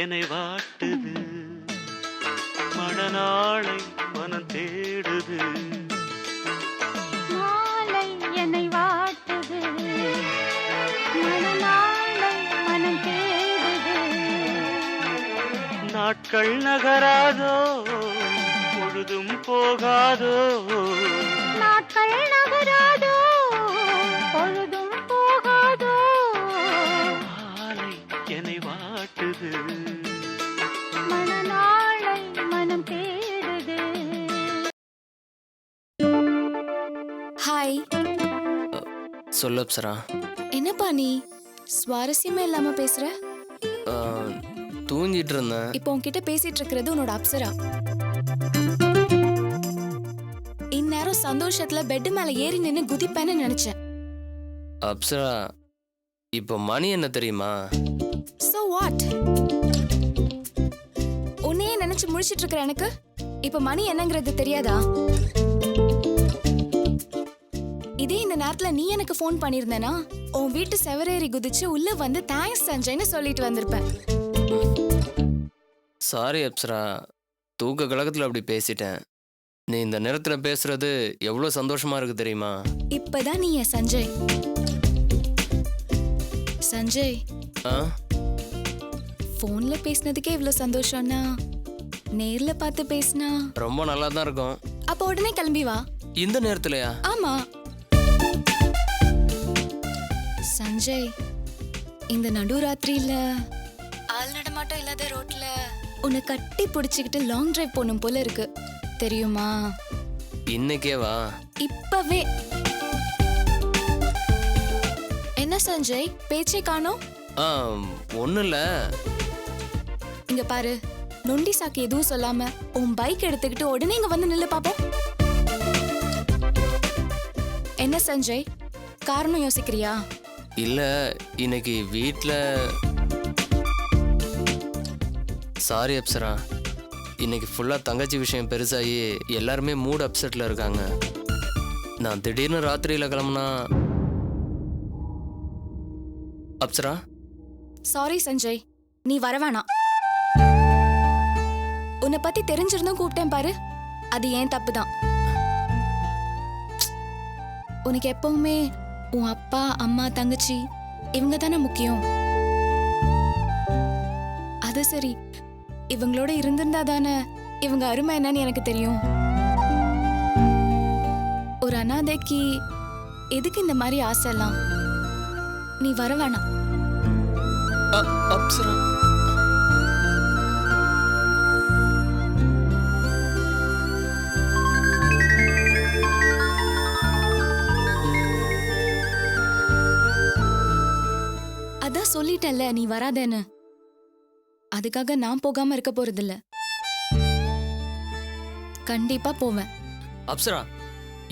என்னை வாட்டுது, மணநாளை மனம் தேடுது. மாலை என்னை வாட்டுது, மணநாளை மனம் தேடுது. நாட்கள் நகராதோ, பொழுதும் போகாதோ. நாட்கள் நகராதோ, பொழுதும் போகாதோ. மாலை என்னை வாட்டுது, மணநாளை மனம் தேடுது. ஹாய். சொல்லு அப்சரா. என்னப்பா நீ சுவாரஸ்யமே இல்லாம பேசுற? தூங்கிட்டு இருந்தேன். இப்போ உன்கிட்ட பேசிட்டு இருக்கிறது உன்னோட அப்சரா. இந்நேரம் சந்தோஷத்துல பெட் மேல ஏறி நின்னு குதிப்பேன்னு நினைச்சேன். அப்சரா, இப்போ மணி என்ன தெரியுமா? So what? உன்னையே நினைச்சு முழிச்சிட்டு இருக்கிற எனக்கு இப்ப மணி என்னங்கிறது தெரியாதா? இதே இந்த நேரத்துல நீ எனக்கு ஃபோன் பண்ணிருந்தேனா உன் வீட்டு செவரேறி குதிச்சு உள்ள வந்து தேங்க்ஸ் சஞ்சய்னு சொல்லிட்டு வந்திருப்பேன். சாரி அப்சரா, தூக்க கலக்கத்துல அப்படி பேசிட்டேன். நீ இந்த நேரத்துல பேசுறது எவ்வளவு சந்தோஷமா இருக்கு தெரியுமா? இப்பதான் நீ என் சஞ்சய். சஞ்சய், போன்ல பேசினதுக்கே இவ்வளவு சந்தோஷம்னா நேர்ல பார்த்து பேசினா ரொம்ப நல்லா தான் இருக்கும். அப்ப உடனே கிளம்பி வா. இந்த நேரத்துலயா? ஆமா சஞ்சய், இந்த நடுராத்திரியில ஆள் நடமாட்டம் இல்லாத ரோட்ல உன்னை கட்டி பிடிச்சுக்கிட்டு லாங் டிரைவ் போகணும் போல இருக்கு தெரியுமா? இன்னைக்கே வா. இப்பவே. என்ன சஞ்சய் பேச்சே காணோம்? ஒன்னும் இல்ல. இங்க பாரு, நொண்டி சாக்கு எதுவும் சொல்லாம உன் பைக் எடுத்துக்கிட்டு உடனே இங்க வந்து நில்லு பாப்போம். என்ன சஞ்சய், காரணம் யோசிக்கிறியா? இல்ல, இன்னைக்கு வீட்ல. சாரி அப்சரா, இன்னைக்கு ஃபுல்லா தங்கச்சி விஷயம் பெருசாகி எல்லாருமே மூட் அப்செட்ல இருக்காங்க. நான் திடீர்னு ராத்திரியில கிளம்புனா. அப்சரா. சாரி சஞ்சய், நீ வரவேணாம். உன்னை பத்தி தெரிஞ்சிருந்தும் கூப்பிட்டேன் பாரு, அது ஏன் தப்பு தான். உனக்கு எப்பவுமே உன் அப்பா அம்மா தங்கச்சி இவங்க தானே முக்கியம். அது சரி, இவங்களோட இருந்திருந்தா தானே இவங்க அருமை என்னன்னு எனக்கு தெரியும். ஒரு அனாதைக்கு எதுக்கு இந்த மாதிரி ஆசை எல்லாம்? நீ வர வேணாம். அப்சரா. அதான் சொல்லிட்டேன்ல நீ வராதேன்னு. அதுக்காக நான் போகாம இருக்க போறதில்ல. கண்டிப்பா போவேன். அப்சரா,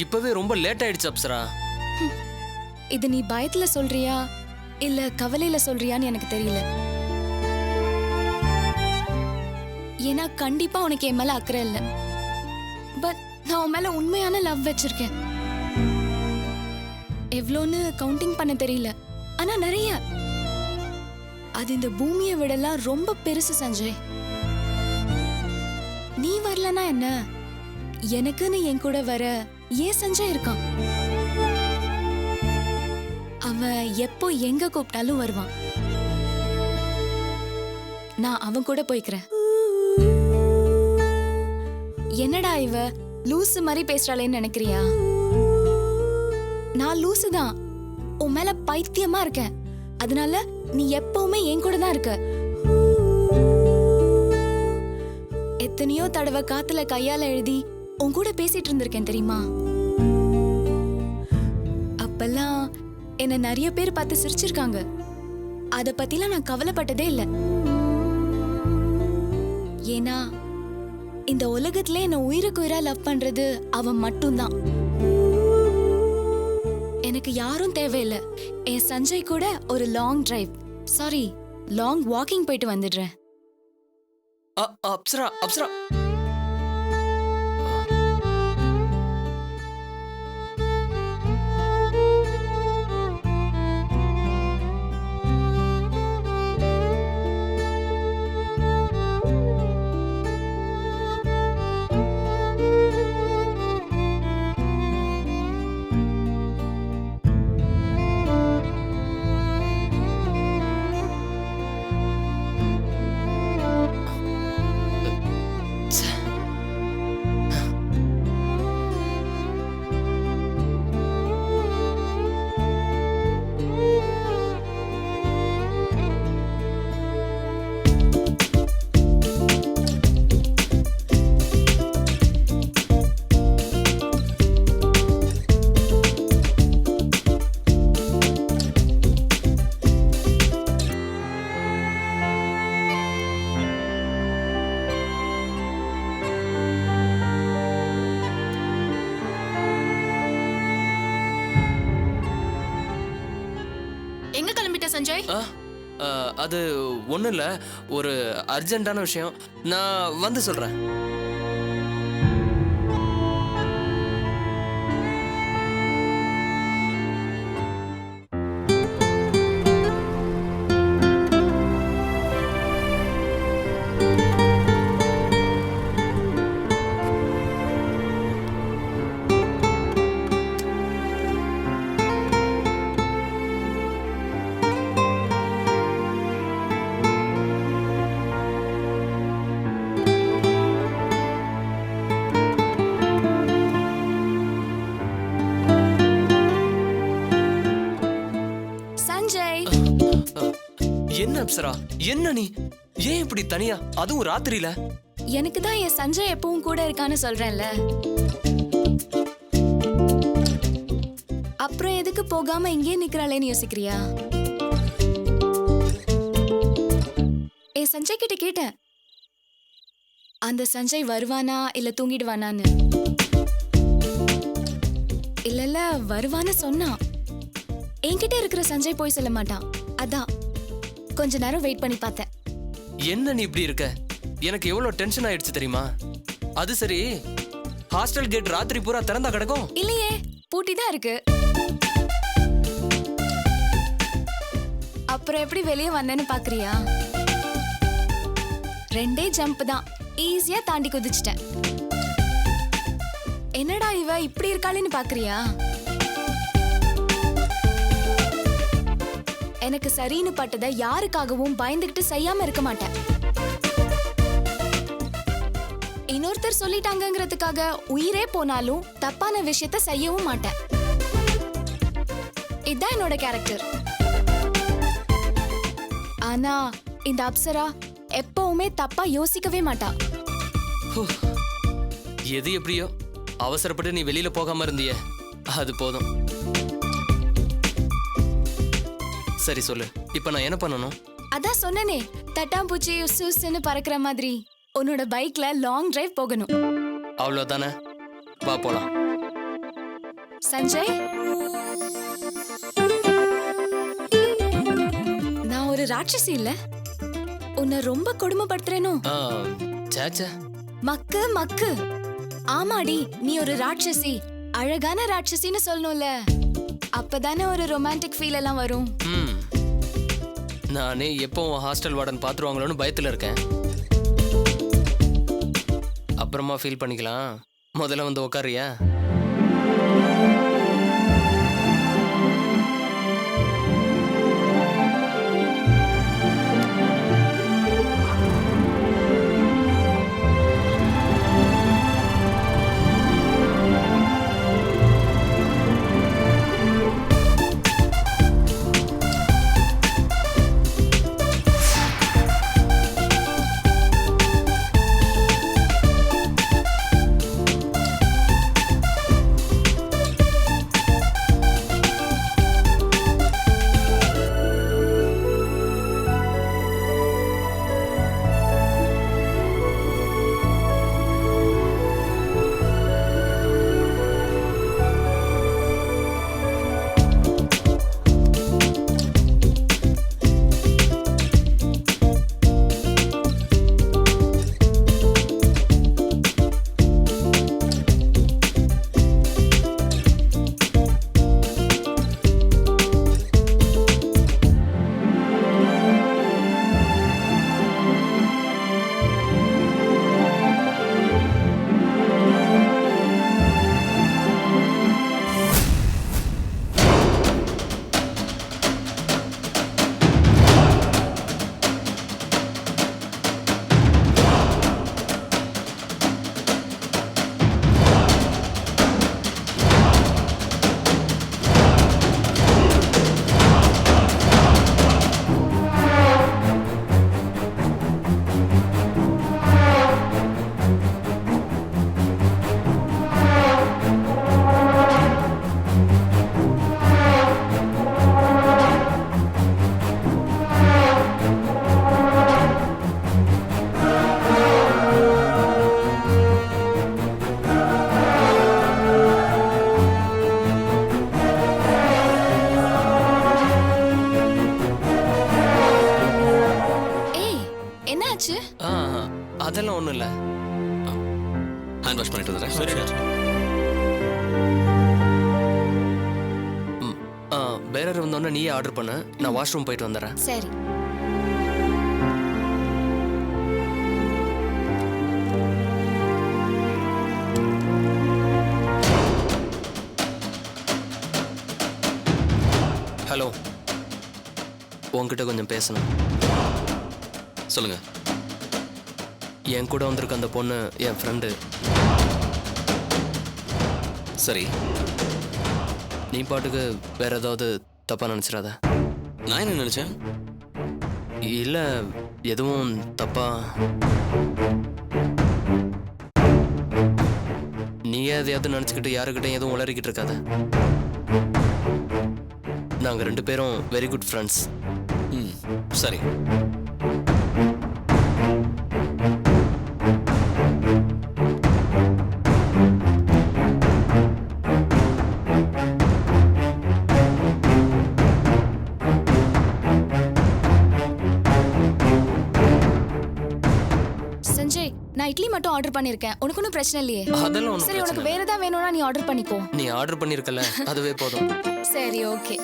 இப்பவே ரொம்ப லேட் ஆயிடுச்சு அப்சரா. இது நீ பயத்துல சொல்றியா இல்ல கவலையில சொல்றியான்னு எனக்கு தெரியல. ஏன்னா கண்டிப்பா உனக்கு என் மேல அக்கறை இல்ல. பட் நான் உன் மேல உண்மையான லவ் வச்சிருக்கேன். எவ்வளோன்னு கவுண்டிங் பண்ண தெரியல, ஆனா நிறைய. அது இந்த பூமியை விடலாம் ரொம்ப பெருசு சஞ்சய். நீ வரலனா என்ன, எனக்குன்னு என் கூட வர ஏன் சஞ்சய் இருக்கான். அவன் எப்போ எங்க கூப்பிட்டாலும் வருவான். நான் அவன் கூட போய்க்கிறேன். என்னடா இவ லூசு மாதிரி பேசுறாளேன்னு நினைக்கிறியா? நான் லூசு தான், உன் மேல பைத்தியமா இருக்கேன். அதனால நீ எப்பவுமே என் கூட தான் இருக்க. எத்தனையோ தடவை காத்துல கையால எழுதி உன் கூட பேசிட்டு இருந்திருக்கேன் தெரியுமா? அப்பெல்லாம் என்ன நிறைய பேர் பார்த்து சிரிச்சிருக்காங்க. அத பத்திலாம் நான் கவலைப்பட்டதே இல்ல. ஏன்னா இந்த உலகத்துல என்ன உயிருக்கு உயிரா லவ் பண்றது அவன் மட்டும்தான். எனக்கு யாரும் தேவையில்லை. என் சஞ்சய் கூட ஒரு long drive, sorry long walking போயிட்டு வந்துடுறேன். அப்சரா அப்சரா. சஞ்சய்? ஆ, அது ஒன்றும் இல்லை, ஒரு அர்ஜென்ட்டான விஷயம். நான் வந்து சொல்கிறேன். சஞ்சய், என்ன அப்சரா, என்ன நீ ஏன் இப்படி தனியா, அதுவும் ராத்திரியில? எனக்கு தான் என் சஞ்சய் எப்பவும் கூட இருக்கான்னு சொல்றேன்ல. அப்புறம் எதுக்கு போகாம இங்கே நிக்கிறாளேன்னு யோசிக்கிறியா? என் சஞ்சய் கிட்ட கேட்டேன், அந்த சஞ்சய் வருவானா இல்ல தூங்கிடுவானான்னு. இல்ல வருவான்னு சொன்னான். என்கிட்ட இருக்கிற சஞ்சய் போய் சொல்ல மாட்டான். அதான் கொஞ்ச நேரம் வெயிட் பண்ணி பார்த்தேன். என்ன நீ இப்படி இருக்க? எனக்கு எவ்வளவு டென்ஷன் ஆயிடுச்சு தெரியுமா? அது சரி, ஹாஸ்டல் கேட் ராத்திரி பூரா திறந்தா கிடக்கும்? இல்லையே, பூட்டி தான் இருக்கு. அப்புறம் எப்படி வெளியே வந்தேன்னு பாக்குறியா? 2 ஜம்ப் தான், ஈஸியா தாண்டி குதிச்சிட்டேன். என்னடா இவ இப்படி இருக்காளேன்னு பாக்குறியா? எனக்கு சரின்னு பட்டதை யாருக்காகவும் பயந்துகிட்டு செய்யாம இருக்க மாட்டேன். இன்னொருத்தர் சொல்லிட்டாங்கங்கிறதுக்காக உயிரே போனாலும் தப்பான விஷயத்த செய்யவும் மாட்டேன். இதுதான் என்னோட கேரக்டர். ஆனா இந்த அப்சரா எப்பவுமே தப்பா யோசிக்கவே மாட்டா. எது எப்படியோ, அவசரப்பட்டு நீ வெளியில போகாம இருந்தியே, அது போதும். சரி சொல்லு, இப்ப நான் என்ன பண்ணணும்? அதான் சொன்னனே, தட்டாம்பூச்சி உசுன்னு பறக்கிற மாதிரி உன்னோட பைக்ல லாங் டிரைவ் போகணும். அவ்வளவுதானே, வா போலாம். சஞ்சய், நான் ஒரு ராட்சசி இல்ல, உன்னை ரொம்ப கொடுமைப்படுத்துறேனோ? சேச்சே, மக்கு மக்கு. ஆமாடி, நீ ஒரு ராட்சசி, அழகான ராட்சசின்னு சொல்லணும்ல. அப்பதானே ஒரு ரொமான்டிக் ஃபீல் எல்லாம் வரும். நானே எப்போ ஹாஸ்டல் வார்டன் பாத்துருவாங்களோன்னு பயத்துல இருக்கேன். அப்புறமா ஃபீல் பண்ணிக்கலாம். முதல்ல வந்து உட்காரியா? என்னாச்சு? ஆ அதெல்லாம் ஒன்றும் இல்லை. ஹேண்ட் வாஷ் பண்ணிட்டு வந்துடுறேன். சரி டாக்டர். பேரர் வந்தோடனே நீயே ஆர்டர் பண்ண, நான் வாஷ்ரூம் போயிட்டு வந்துடுறேன். சரி. ஹலோ, உன்கிட்ட கொஞ்சம் பேசணும். சொல்லுங்க. என் கூட வந்திருக்க அந்த பொண்ணு என் ஃப்ரெண்டு. சரி, நீ பாட்டுக்கு வேற ஏதாவது தப்பா நினச்சிடாத. நான் என்ன நினைச்சேன்? இல்லை, எதுவும் தப்பா நீ எதையாவது நினச்சிக்கிட்டு யாருக்கிட்டையும் எதுவும் உளறிக்கிட்டு இருக்காத. நாங்கள் 2 பேரும் வெரி குட் ஃப்ரெண்ட்ஸ். ம், சரி. சஞ்சய், நான் இட்லி மட்டும் ஆர்டர் பண்ணிருக்கேன். உனக்கு ஒன்றும் பிரச்சனை இல்லையே? அதெல்லாம் ஒன்றும் சரி, உனக்கு பிரச்சனை வேற ஏதாவது வேணும்னா நீ ஆர்டர் பண்ணிக்கோ. நீ ஆர்டர் பண்ணியிருக்கல, அதுவே போதும். சரி, ஓகே.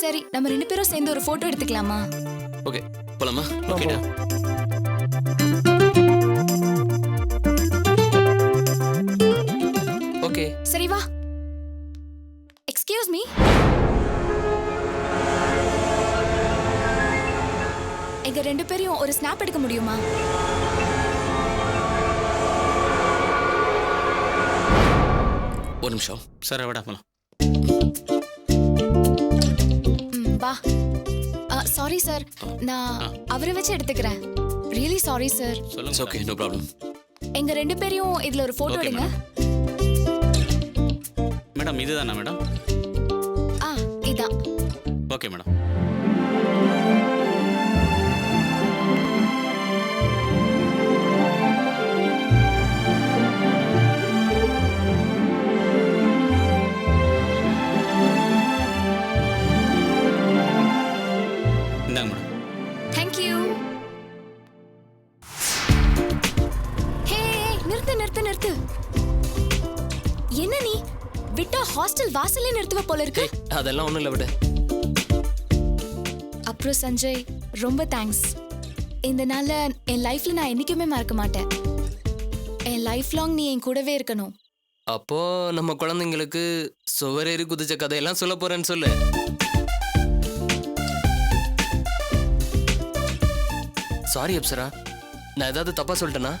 சரி, நம்ம 2 பேரும் சேர்ந்து ஒரு போட்டோ எடுத்துக்கலாமா? ஓகே, போலாமா? ஓகே. ஓகே. சரி, வா. Excuse me. எங்க 2 பேரையும் ஒரு ஸ்னாப் எடுக்க முடியுமா? ஒரு நிமிஷம். சரி விட போலாம். வா. சாரி சார், நான் அவரை வச்சு எடுத்துக்கிறேன். Really sorry sir. It's okay, no problem. எங்க 2 பேரையும் இதுல ஒரு போட்டோ Okay, எடுங்க. மேடம் இதுதானா மேடம்? இதான். Okay madam. இந்தாங்க மேடம். Thank you. ஹே, நிறுத்து. என்ன நீ விட்டா ஹாஸ்டல் வாசல்ல நிறுத்துவ போல இருக்கு. அதெல்லாம் ஒன்றும் இல்லை, விடு. அப்புறம் சஞ்சய், ரொம்ப தேங்க்ஸ். இந்த நாள என் லைஃப்ல நான் என்னைக்குமே மறக்க மாட்டேன். என் லைஃப் லாங் நீ என் கூடவே இருக்கணும். அப்போ நம்ம குழந்தைங்களுக்கு சுவரேறி குதிச்ச கதையெல்லாம் சொல்ல போறேன்னு சொல்லு. சாரி அப்சரா, நான் ஏதாவது தப்பா சொல்லிட்டேனா?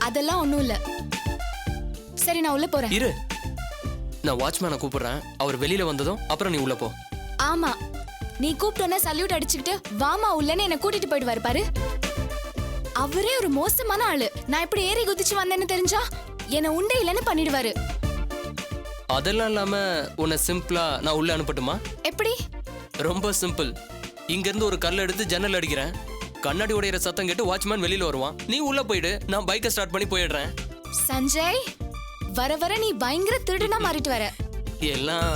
அதெல்லாம் ஒண்ணும் இல்ல. சரி, நான் உள்ள போறேன். இரு, நான் வாட்ச்மேனை கூப்பிடுறேன். அவர் வெளியில வந்ததும் அப்புறம் நீ உள்ள போ. ஆமா, நீ கூப்பிட்டோன்னா சல்யூட் அடிச்சுக்கிட்டு வாமா உள்ளன்னு என்ன கூட்டிட்டு போயிடுவாரு பாரு. அவரே ஒரு மோசமான ஆளு. நான் இப்படி ஏறி குதிச்சு வந்தேன்னு தெரிஞ்சா என்ன உண்டே இல்லைன்னு பண்ணிடுவாரு. அதெல்லாம் இல்லாம உன்னை சிம்பிளா நான் உள்ள அனுப்பட்டுமா? எப்படி? ரொம்ப சிம்பிள். இங்க இருந்து ஒரு கல் எடுத்து ஜன்னல் அடிக்கிறேன். கண்ணாடி உடையிற சத்தம் கேட்டு வாட்ச்மேன் வெளியில வருவான். நீ உள்ள போயிடு, நான் பைக்கை ஸ்டார்ட் பண்ணி போயிடுறேன். சஞ்சய், வர வர நீ பயங்கர திருடுனா மாறிட்டு வர. எல்லாம்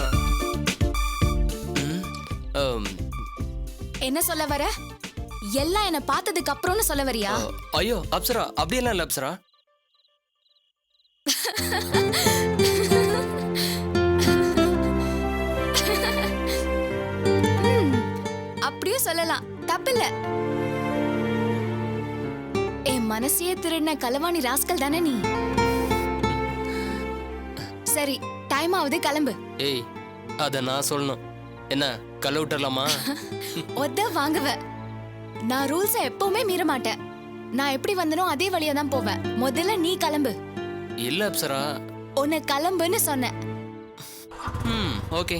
என்ன சொல்ல வர? எல்லாம் என்ன பார்த்ததுக்கு அப்புறம்னு சொல்ல வரியா? ஐயோ அப்சரா, அப்படியெல்லாம் இல்ல அப்சரா. அப்படியும் சொல்லலாம், தப்பில்ல. என் மனசையே திருடின களவாணி ராஸ்கல் தானே நீ. சரி, டைம் ஆகுது, கிளம்பு. ஏய், அத நான் சொல்லணும். என்ன கல்ல விட்டுறலாமா? ஒத்த வாங்குவ. நான் ரூல்ஸ எப்பவுமே மீற மாட்டேன். நான் எப்படி வந்தனோ அதே வழியா தான் போவேன். முதல்ல நீ கிளம்பு. இல்ல அப்சரா. உன்னை கிளம்புன்னு சொன்னேன். ஓகே.